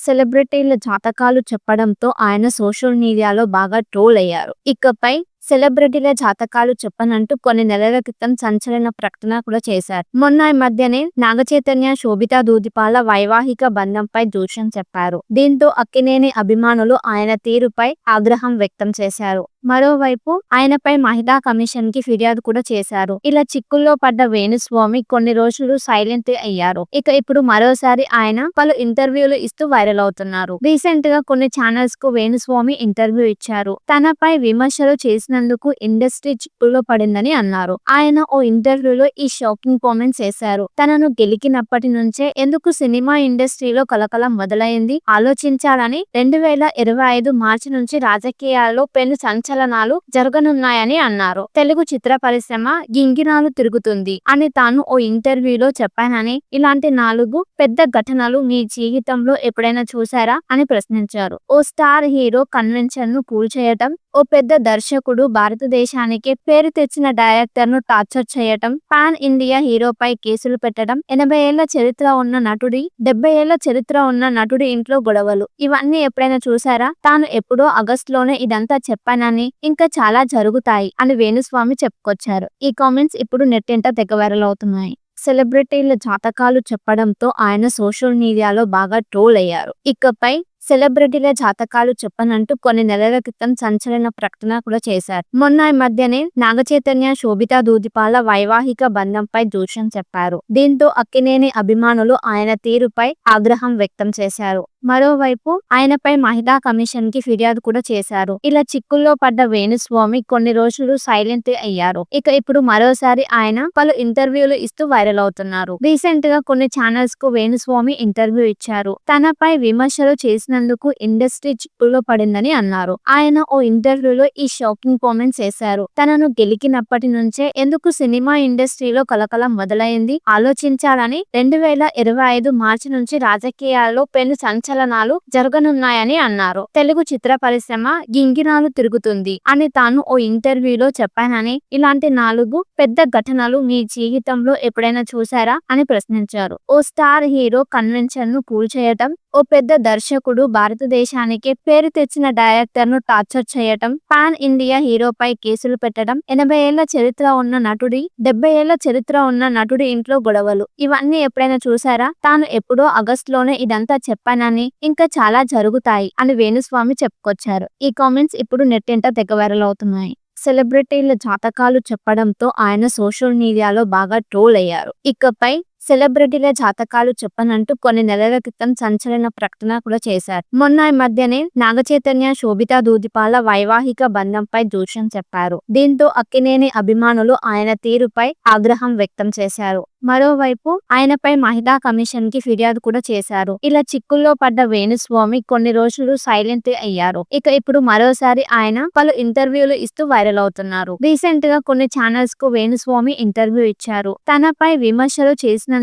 సెలబ్రిటీల జాతకాలు చెప్పడంతో ఆయన సోషల్ మీడియాలో బాగా ట్రోల్ అయ్యారు. ఇకపై సెలబ్రిటీల జాతకాలు చెప్పనంటూ కొన్ని నెలల క్రితం సంచలన ప్రకటన కూడా చేశారు. మొన్న ఈ మధ్యనే నాగచైతన్య, శోభితా దూదిపాల వైవాహిక బంధంపై జోస్యం చెప్పారు. దీంతో అక్కినేని అభిమానులు ఆయన తీరుపై ఆగ్రహం వ్యక్తం చేశారు. మరోవైపు ఆయనపై మహిళా కమిషన్ కి ఫిర్యాదు కూడా చేశారు. ఇలా చిక్కుల్లో పడ్డ వేణుస్వామి కొన్ని రోజులు సైలెంట్ అయ్యారు. ఇప్పుడు మరోసారి ఆయన పలు ఇంటర్వ్యూలు ఇస్తూ వైరల్ అవుతున్నారు. రీసెంట్ గా కొన్ని ఛానల్స్ కు వేణుస్వామి ఇంటర్వ్యూ ఇచ్చారు. తనపై విమర్శలు చేసినందుకు ఇండస్ట్రీ చిక్కుల్లో పడిందని అన్నారు. ఆయన ఓ ఇంటర్వ్యూలో ఈ షాకింగ్ కామెంట్స్ చేశారు. తనను గెలికినప్పటి నుంచే ఎందుకు సినిమా ఇండస్ట్రీలో కలకలం మొదలైంది ఆలోచించాలని 2025 మార్చి నుంచి రాజకీయాల్లో పెను సంచలనాలు జరగనున్నాయని అన్నారు. తెలుగు చిత్ర పరిశ్రమ గింగిరాలు తిరుగుతుంది అని తాను ఓ ఇంటర్వ్యూలో చెప్పానని, ఇలాంటి 4 పెద్ద ఘటనలు మీ జీవితంలో ఎప్పుడైనా చూసారా అని ప్రశ్నించారు. ఓ స్టార్ హీరో కన్వెన్షన్ ను కూల్చేయటం, ఓ పెద్ద దర్శకుడు భారతదేశానికి పేరు తెచ్చిన డైరెక్టర్ ను టార్చర్ చేయటం, పాన్ ఇండియా హీరోపై కేసులు పెట్టడం, 80 ఏళ్ల చరిత్ర ఉన్న నటుడి 70 ఏళ్ల చరిత్ర ఉన్న నటుడి ఇంట్లో గొడవలు, ఇవన్నీ ఎప్పుడైనా చూసారా? తాను ఎప్పుడో ఆగస్టులోనే ఇదంతా చెప్పానని, ఇంకా చాలా జరుగుతాయి అని వేణుస్వామి చెప్పుకొచ్చారు. ఈ కామెంట్స్ ఇప్పుడు నెట్టింట తెగ వైరల్ అవుతున్నాయి. సెలబ్రిటీల జాతకాలు చెప్పడంతో ఆయన సోషల్ మీడియాలో బాగా ట్రోల్ అయ్యారు. ఇకపై సెలబ్రిటీల జాతకాలు చెప్పనంటూ కొన్ని నెలల క్రితం సంచలన ప్రకటన కూడా చేశారు. మొన్న ఈ మధ్యనే నాగచైతన్య, శోభితా దూదిపాల వైవాహిక బంధంపై జోస్యం చెప్పారు. దీంతో అక్కినేని అభిమానులు ఆయన తీరుపై ఆగ్రహం వ్యక్తం చేశారు. మరోవైపు ఆయనపై మహిళా కమిషన్ కి ఫిర్యాదు కూడా చేశారు. ఇలా చిక్కుల్లో పడ్డ వేణుస్వామి కొన్ని రోజులు సైలెంట్ అయ్యారు. ఇప్పుడు మరోసారి ఆయన పలు ఇంటర్వ్యూలు ఇస్తూ వైరల్ అవుతున్నారు. రీసెంట్ గా కొన్ని ఛానల్స్ కు వేణుస్వామి ఇంటర్వ్యూ ఇచ్చారు. తనపై విమర్శలు చేసినందుకు ఇండస్ట్రీ చిక్కుల్లో పడిందని అన్నారు. ఆయన ఓ ఇంటర్వ్యూలో ఈ షాకింగ్ కామెంట్స్ చేశారు. తనను గెలికినప్పటి నుంచే ఎందుకు సినిమా ఇండస్ట్రీలో కలకలం మొదలైంది ఆలోచించాలని 2025 మార్చి నుంచి రాజకీయాల్లో పెను సంచలనాలు జరగనున్నాయని అన్నారు. తెలుగు చిత్ర పరిశ్రమ గింగిరాలు తిరుగుతుంది అని తాను ఓ ఇంటర్వ్యూలో చెప్పానని, ఇలాంటి 4 పెద్ద ఘటనలు మీ జీవితంలో ఎప్పుడైనా చూసారా అని ప్రశ్నించారు. ఓ స్టార్ హీరో కన్వెన్షన్ ను కూల్చేయటం, ఓ పెద్ద దర్శకుడు భారతదేశానికి పేరు తెచ్చిన డైరెక్టర్ ను టార్చర్ చేయటం, పాన్ ఇండియా హీరోపై కేసులు పెట్టడం, 80 ఏళ్ల చరిత్ర ఉన్న నటుడి 70 ఏళ్ల చరిత్ర ఉన్న నటుడి ఇంట్లో గొడవలు, ఇవన్నీ ఎప్పుడైనా చూసారా? తాను ఎప్పుడో ఆగస్టులోనే ఇదంతా చెప్పానని, ఇంకా చాలా జరుగుతాయి అని వేణుస్వామి చెప్పుకొచ్చారు. ఈ కామెంట్స్ ఇప్పుడు నెట్టింట తెగ వైరల్ అవుతున్నాయి. సెలబ్రిటీల జాతకాలు చెప్పడంతో ఆయన సోషల్ మీడియాలో బాగా ట్రోల్ అయ్యారు. ఇకపై సెలబ్రిటీల జాతకాలు చెప్పనంటూ కొన్ని నెలల క్రితం సంచలన ప్రకటన కూడా చేశారు. మొన్న ఈ మధ్యనే నాగచైతన్య, శోభితా దూదిపాల వైవాహిక బంధంపై జోస్యం చెప్పారు. దీంతో అక్కినేని అభిమానులు ఆయన తీరుపై ఆగ్రహం వ్యక్తం చేశారు. మరోవైపు ఆయనపై మహిళా కమిషన్ కి ఫిర్యాదు కూడా చేశారు. ఇలా చిక్కుల్లో పడ్డ వేణుస్వామి కొన్ని రోజులు సైలెంట్ అయ్యారు. ఇప్పుడు మరోసారి ఆయన పలు ఇంటర్వ్యూలు ఇస్తూ వైరల్ అవుతున్నారు.. రీసెంట్ గా కొన్ని ఛానల్స్ కు వేణుస్వామి ఇంటర్వ్యూ ఇచ్చారు. తనపై విమర్శలు చేసినందుకు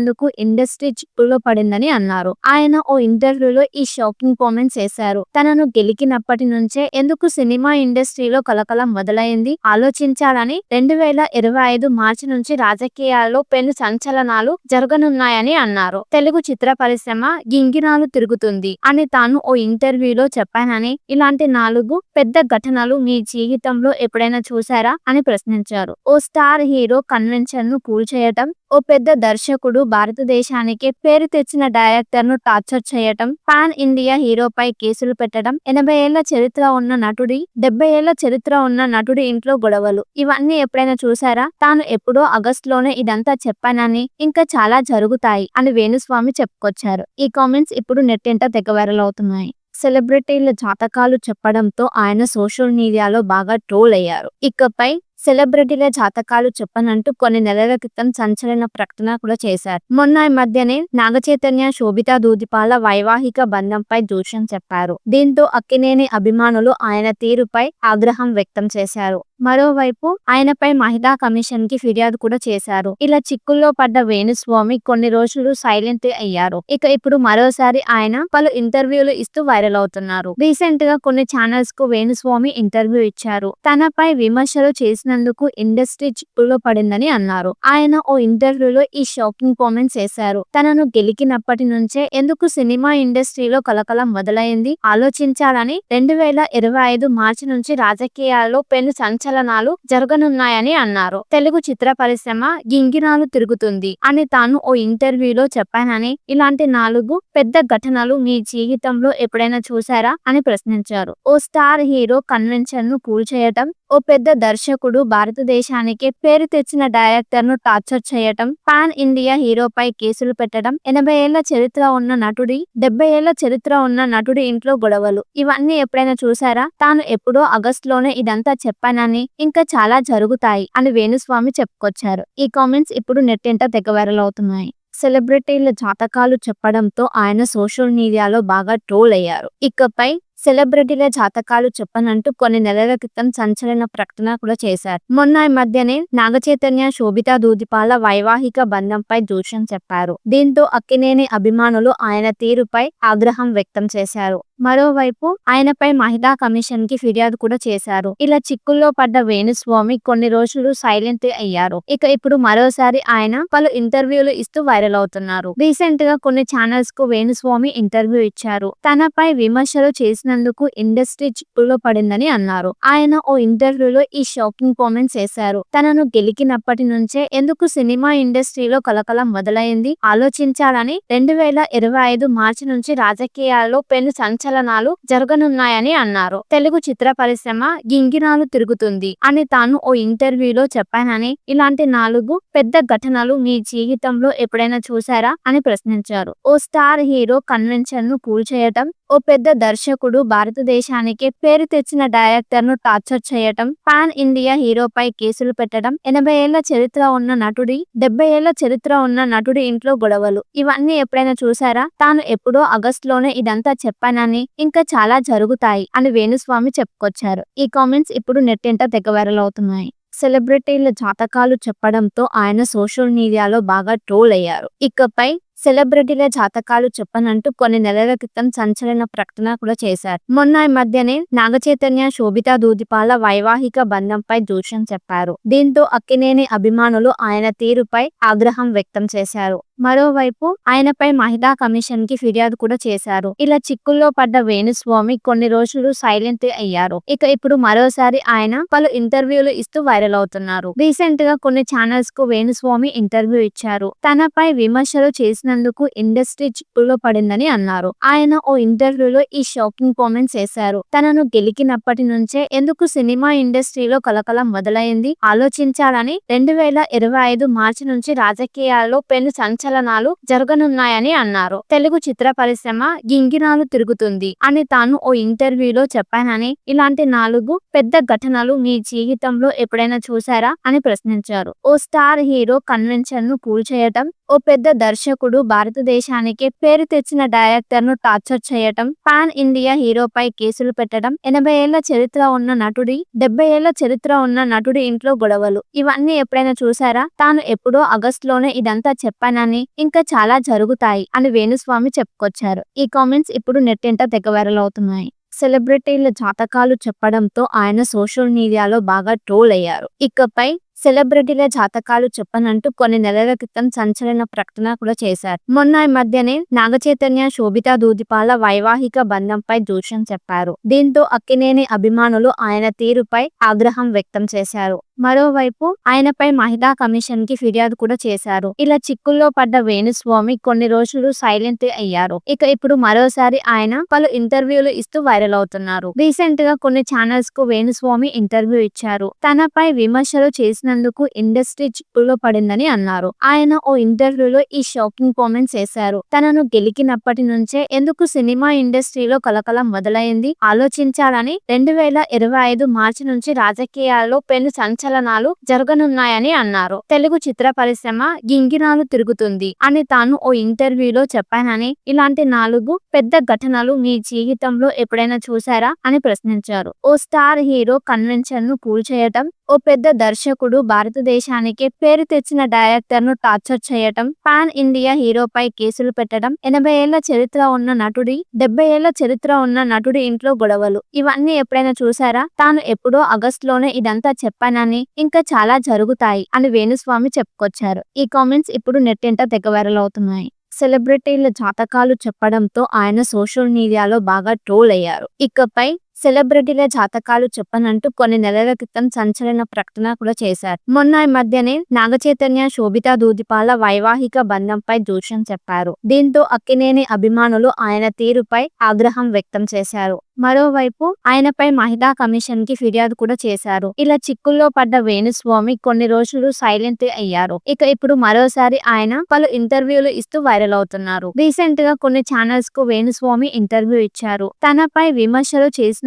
ఇండస్ట్రీ చిక్కుల్లో పడిందని అన్నారు. ఆయన ఓ ఇంటర్వ్యూలో ఈ షాకింగ్ కామెంట్స్ చేశారు. తనను గెలికినప్పటి నుంచే ఎందుకు సినిమా ఇండస్ట్రీలో కలకలం మొదలైంది ఆలోచించాలని 2025 మార్చి నుంచి రాజకీయాల్లో పెను సంచలనాలు జరగనున్నాయని అన్నారు. తెలుగు చిత్ర పరిశ్రమ గింగిరాలు తిరుగుతుంది అని తాను ఓ ఇంటర్వ్యూలో చెప్పానని, ఇలాంటి 4 పెద్ద ఘటనలు మీ జీవితంలో ఎప్పుడైనా చూసారా అని ప్రశ్నించారు. ఓ స్టార్ హీరో కన్వెన్షన్ ను కూల్చేయటం, ఓ పెద్ద దర్శకుడు భారతదేశానికి పేరు తెచ్చిన డైరెక్టర్ ను టార్చర్ చేయటం, పాన్ ఇండియా హీరోపై కేసులు పెట్టడం, 80 ఏళ్ల చరిత్ర ఉన్న నటుడి 70 ఏళ్ల చరిత్ర ఉన్న నటుడి ఇంట్లో గొడవలు, ఇవన్నీ ఎప్పుడైనా చూసారా? తాను ఎప్పుడో ఆగస్టులోనే ఇదంతా చెప్పానని, ఇంకా చాలా జరుగుతాయి అని వేణుస్వామి చెప్పుకొచ్చారు. ఈ కామెంట్స్ ఇప్పుడు నెట్టింట తెగ వైరల్ అవుతున్నాయి. సెలబ్రిటీల జాతకాలు చెప్పడంతో ఆయన సోషల్ మీడియాలో బాగా ట్రోల్ అయ్యారు. ఇకపై సెలబ్రిటీల జాతకాలు చెప్పనంటూ కొన్ని నెలల క్రితం సంచలన ప్రకటన కూడా చేశారు. మొన్న ఈ మధ్యనే నాగచైతన్య, శోభితా దూదిపాల వైవాహిక బంధంపై జోస్యం చెప్పారు. దీంతో అక్కినేని అభిమానులు ఆయన తీరుపై ఆగ్రహం వ్యక్తం చేశారు. మరోవైపు ఆయనపై మహిళా కమిషన్ కి ఫిర్యాదు కూడా చేశారు. ఇలా చిక్కుల్లో పడ్డ వేణుస్వామి కొన్ని రోజులు సైలెంట్ అయ్యారు. ఇప్పుడు మరోసారి ఆయన పలు ఇంటర్వ్యూలు ఇస్తూ వైరల్ అవుతున్నారు. రీసెంట్ గా కొన్ని ఛానల్స్ కు వేణుస్వామి ఇంటర్వ్యూ ఇచ్చారు. తనపై విమర్శలు చేసిన చేసినందుకు ఇండస్ట్రీ చిక్కుల్లో పడిందని అన్నారు. ఆయన ఓ ఇంటర్వ్యూలో ఈ షాకింగ్ కామెంట్స్ చేశారు. తనను గెలికినప్పటి నుంచే ఎందుకు సినిమా ఇండస్ట్రీలో కలకలం మొదలైంది ఆలోచించాలని 2025 మార్చి నుంచి రాజకీయాల్లో పెను సంచలనాలు జరగనున్నాయని అన్నారు. తెలుగు చిత్ర పరిశ్రమ గింగిరాలు తిరుగుతుంది అని తాను ఓ ఇంటర్వ్యూలో చెప్పానని, ఇలాంటి 4 పెద్ద ఘటనలు మీ జీవితంలో ఎప్పుడైనా చూసారా అని ప్రశ్నించారు. ఓ స్టార్ హీరో కన్వెన్షన్ ను కూల్చేయటం, ఓ పెద్ద దర్శకుడు భారతదేశానికి పేరు తెచ్చిన డైరెక్టర్ ను టార్చర్ చేయటం, పాన్ ఇండియా హీరోపై కేసులు పెట్టడం, 80 ఏళ్ల చరిత్ర ఉన్న నటుడి 70 ఏళ్ల చరిత్ర ఉన్న నటుడి ఇంట్లో గొడవలు, ఇవన్నీ ఎప్పుడైనా చూసారా? తాను ఎప్పుడో ఆగస్టులోనే ఇదంతా చెప్పానని, ఇంకా చాలా జరుగుతాయి అని వేణుస్వామి చెప్పుకొచ్చారు. ఈ కామెంట్స్ ఇప్పుడు నెట్టింట తెగ వైరల్ అవుతున్నాయి. సెలబ్రిటీల జాతకాలు చెప్పడంతో ఆయన సోషల్ మీడియాలో బాగా ట్రోల్ అయ్యారు. ఇకపై సెలబ్రిటీల జాతకాలు చెప్పనంటూ కొన్ని నెలల క్రితం సంచలన ప్రకటన కూడా చేశారు. మొన్న ఈ మధ్యనే నాగచైతన్య, శోభితా ధూళిపాల వైవాహిక బంధంపై జోస్యం చెప్పారు. దీంతో అక్కినేని అభిమానులు ఆయన తీరుపై ఆగ్రహం వ్యక్తం చేశారు. మరోవైపు ఆయనపై మహిళా కమిషన్ కి ఫిర్యాదు కూడా చేశారు. ఇలా చిక్కుల్లో పడ్డ వేణుస్వామి కొన్ని రోజులు సైలెంట్ అయ్యారు. ఇప్పుడు మరోసారి ఆయన పలు ఇంటర్వ్యూలు ఇస్తూ వైరల్ అవుతున్నారు. రీసెంట్ గా కొన్ని ఛానల్స్ కు వేణుస్వామి ఇంటర్వ్యూ ఇచ్చారు. తనపై విమర్శలు చేసినందుకు ఇండస్ట్రీ చిక్కుల్లో పడిందని అన్నారు. ఆయన ఓ ఇంటర్వ్యూలో ఈ షాకింగ్ కామెంట్స్ చేశారు. తనను గెలికినప్పటి నుంచే ఎందుకు సినిమా ఇండస్ట్రీలో కలకలం మొదలైంది ఆలోచించాలని 2025 మార్చి నుంచి రాజకీయాల్లో పెను సంచలనాలు జరగనున్నాయని అన్నారు. తెలుగు చిత్ర పరిశ్రమ గింగిరాలు తిరుగుతుంది అని తాను ఓ ఇంటర్వ్యూలో చెప్పానని, ఇలాంటి 4 పెద్ద ఘటనలు మీ జీవితంలో ఎప్పుడైనా చూసారా అని ప్రశ్నించారు. ఓ స్టార్ హీరో కన్వెన్షన్ ను కూల్చేయటం, ఓ పెద్ద దర్శకుడు భారతదేశానికి పేరు తెచ్చిన డైరెక్టర్ ను టార్చర్ చేయటం, పాన్ ఇండియా హీరోపై కేసులు పెట్టడం, 80 ఏళ్ల చరిత్ర ఉన్న నటుడి 70 ఏళ్ల చరిత్ర ఉన్న నటుడి ఇంట్లో గొడవలు, ఇవన్నీ ఎప్పుడైనా చూసారా? తాను ఎప్పుడో ఆగస్టులోనే ఇదంతా చెప్పానని, ఇంకా చాలా జరుగుతాయి అని వేణుస్వామి చెప్పుకొచ్చారు. ఈ కామెంట్స్ ఇప్పుడు నెట్టింట తెగ వైరల్ అవుతున్నాయి. సెలబ్రిటీల జాతకాలు చెప్పడంతో ఆయన సోషల్ మీడియాలో బాగా ట్రోల్ అయ్యారు. ఇకపై సెలబ్రిటీల జాతకాలు చెప్పనంటూ కొన్ని నెలల క్రితం సంచలన ప్రకటన కూడా చేశారు. మొన్న ఈ మధ్యనే నాగచైతన్య, శోభితా ధూళిపాల వైవాహిక బంధంపై జోస్యం చెప్పారు. దీంతో అక్కినేని అభిమానులు ఆయన తీరుపై ఆగ్రహం వ్యక్తం చేశారు. మరోవైపు ఆయనపై మహిళా కమిషన్ కి ఫిర్యాదు కూడా చేశారు. ఇలా చిక్కుల్లో పడ్డ వేణుస్వామి కొన్ని రోజులు సైలెంట్ అయ్యారు. ఇప్పుడు మరోసారి ఆయన పలు ఇంటర్వ్యూలు ఇస్తూ వైరల్ అవుతున్నారు. రీసెంట్ గా కొన్ని ఛానల్స్ కు వేణుస్వామి ఇంటర్వ్యూ ఇచ్చారు. తనపై విమర్శలు చేసినందుకు ఇండస్ట్రీ చిక్కుల్లో పడిందని అన్నారు. ఆయన ఓ ఇంటర్వ్యూలో ఈ షాకింగ్ కామెంట్స్ చేశారు. తనను గెలికినప్పటి నుంచే ఎందుకు సినిమా ఇండస్ట్రీలో కలకలం మొదలైంది ఆలోచించాలని 2025 మార్చి నుంచి రాజకీయాల్లో పెను సంచలనాలు జరగనున్నాయని అన్నారు. తెలుగు చిత్ర పరిశ్రమ గింగిరాలు తిరుగుతుంది అని తాను ఓ ఇంటర్వ్యూలో చెప్పానని, ఇలాంటి 4 పెద్ద ఘటనలు మీ జీవితంలో ఎప్పుడైనా చూసారా అని ప్రశ్నించారు. ఓ స్టార్ హీరో కన్వెన్షన్ ను కూల్చేయటం, ఓ పెద్ద దర్శకుడు భారతదేశానికి పేరు తెచ్చిన డైరెక్టర్ ను టార్చర్ చేయటం, పాన్ ఇండియా హీరోపై కేసులు పెట్టడం, 80 ఏళ్ల చరిత్ర ఉన్న నటుడి 70 ఏళ్ల చరిత్ర ఉన్న నటుడి ఇంట్లో గొడవలు, ఇవన్నీ ఎప్పుడైనా చూసారా? తాను ఎప్పుడో ఆగస్టులోనే ఇదంతా చెప్పానని, ఇంకా చాలా జరుగుతాయి అని వేణుస్వామి చెప్పుకొచ్చారు. ఈ కామెంట్స్ ఇప్పుడు నెట్టింట తెగ వైరల్ అవుతున్నాయి. సెలబ్రిటీల జాతకాలు చెప్పడంతో ఆయన సోషల్ మీడియాలో బాగా ట్రోల్ అయ్యారు. ఇకపై సెలబ్రిటీల జాతకాలు చెప్పనంటూ కొన్ని నెలల క్రితం సంచలన ప్రకటన కూడా చేశారు. మొన్న ఈ మధ్యనే నాగచైతన్య, శోభితా ధూళిపాల వైవాహిక బంధంపై జోస్యం చెప్పారు. దీంతో అక్కినేని అభిమానులు ఆయన తీరుపై ఆగ్రహం వ్యక్తం చేశారు. మరోవైపు ఆయనపై మహిళా కమిషన్ కి ఫిర్యాదు కూడా చేశారు. ఇలా చిక్కుల్లో పడ్డ వేణుస్వామి కొన్ని రోజులు సైలెంట్ అయ్యారు. ఇప్పుడు మరోసారి ఆయన పలు ఇంటర్వ్యూలు ఇస్తూ వైరల్ అవుతున్నారు. రీసెంట్ గా కొన్ని ఛానల్స్ కు వేణుస్వామి ఇంటర్వ్యూ ఇచ్చారు. తనపై విమర్శలు చేసినందుకు ఇండస్ట్రీ చిక్కుల్లో పడిందని అన్నారు. ఆయన ఓ ఇంటర్వ్యూలో ఈ షాకింగ్ కామెంట్స్ చేశారు. తనను గెలికినప్పటి నుంచే ఎందుకు సినిమా ఇండస్ట్రీలో కలకలం మొదలైంది ఆలోచించాలని 2025 మార్చి నుంచి రాజకీయాల్లో పెను సంచలనాలు జరగనున్నాయని అన్నారు. తెలుగు చిత్ర పరిశ్రమ గింగిరాలు తిరుగుతుంది అని తాను ఓ ఇంటర్వ్యూలో చెప్పానని, ఇలాంటి 4 పెద్ద ఘటనలు మీ జీవితంలో ఎప్పుడైనా చూసారా అని ప్రశ్నించారు. ఓ స్టార్ హీరో కన్వెన్షన్ ను కూల్చేయటం, ఓ పెద్ద దర్శకుడు భారతదేశానికి పేరు తెచ్చిన డైరెక్టర్ను టార్చర్ చేయటం, పాన్ ఇండియా హీరోపై కేసులు పెట్టడం, 80 ఏళ్ల చరిత్ర ఉన్న నటుడి, 70 ఏళ్ల చరిత్ర ఉన్న నటుడి ఇంట్లో గొడవలు ఇవన్నీ ఎప్పుడైనా చూసారా? తాను ఎప్పుడో ఆగస్టులోనే ఇదంతా చెప్పానని, ఇంకా చాలా జరుగుతాయి అని వేణుస్వామి చెప్పుకొచ్చారు. ఈ కామెంట్స్ ఇప్పుడు నెట్టింట తెగ వైరల్ అవుతున్నాయి. సెలబ్రిటీల జాతకాలు చెప్పడంతో ఆయన సోషల్ మీడియాలో బాగా ట్రోల్ అయ్యారు. ఇకపై సెలబ్రిటీల జాతకాలు చెప్పనంటూ కొన్ని నెలల క్రితం సంచలన ప్రకటన కూడా చేశారు. మొన్న ఈ మధ్యనే నాగచైతన్య, శోభితా దూదిపాల వైవాహిక బంధంపై జోష్యం చెప్పారు. దీంతో అక్కినేని అభిమానులు ఆయన తీరుపై ఆగ్రహం వ్యక్తం చేశారు. మరోవైపు ఆయనపై మహిళా కమిషన్ కి ఫిర్యాదు కూడా చేశారు. ఇలా చిక్కుల్లో పడ్డ వేణుస్వామి కొన్ని రోజులు సైలెంట్ అయ్యారు. ఇక ఇప్పుడు మరోసారి ఆయన పలు ఇంటర్వ్యూలు ఇస్తూ వైరల్ అవుతున్నారు. రీసెంట్ గా కొన్ని ఛానల్స్ కు వేణుస్వామి ఇంటర్వ్యూ ఇచ్చారు. తనపై విమర్శలు చేసినందుకు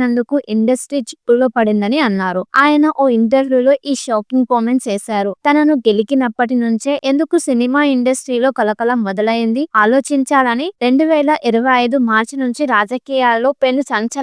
ఇండస్ట్రీ చిక్కుల్లో పడిందని అన్నారు. ఆయన ఓ ఇంటర్వ్యూలో ఈ షాకింగ్ కామెంట్స్ చేశారు. తనను గెలికినప్పటి నుంచే ఎందుకు సినిమా ఇండస్ట్రీలో కలకలం మొదలైంది ఆలోచించాలని 2025 మార్చి నుంచి రాజకీయాల్లో పెను సంచలనాలు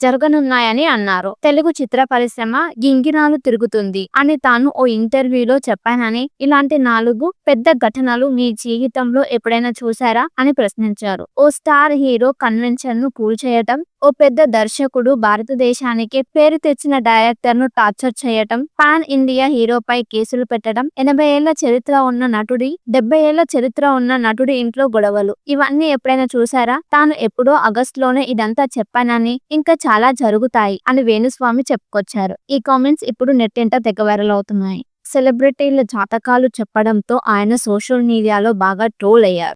జరగనున్నాయని అన్నారు. తెలుగు చిత్ర పరిశ్రమ గింగిరాలు తిరుగుతుంది అని తాను ఓ ఇంటర్వ్యూలో చెప్పానని, ఇలాంటి 4 పెద్ద ఘటనలు మీ జీవితంలో ఎప్పుడైనా చూసారా అని ప్రశ్నించారు. ఓ స్టార్ హీరో కన్వెన్షన్ ను కూల్చేయటం, ఓ పెద్ద దర్శకుడు భారతదేశానికి పేరు తెచ్చిన డైరెక్టర్ను టార్చర్ చేయటం, పాన్ ఇండియా హీరోపై కేసులు పెట్టడం, 80 ఏళ్ల చరిత్ర ఉన్న నటుడి, 70 ఏళ్ల చరిత్ర ఉన్న నటుడి ఇంట్లో గొడవలు ఇవన్నీ ఎప్పుడైనా చూసారా? తాను ఎప్పుడో ఆగస్టులోనే ఇదంతా చెప్పానని, ఇంకా చాలా జరుగుతాయి అని వేణుస్వామి చెప్పుకొచ్చారు. ఈ కామెంట్స్ ఇప్పుడు నెట్టింట తెగ వైరల్ అవుతున్నాయి. సెలబ్రిటీల జాతకాలు చెప్పడంతో ఆయన సోషల్ మీడియాలో బాగా ట్రోల్ అయ్యారు.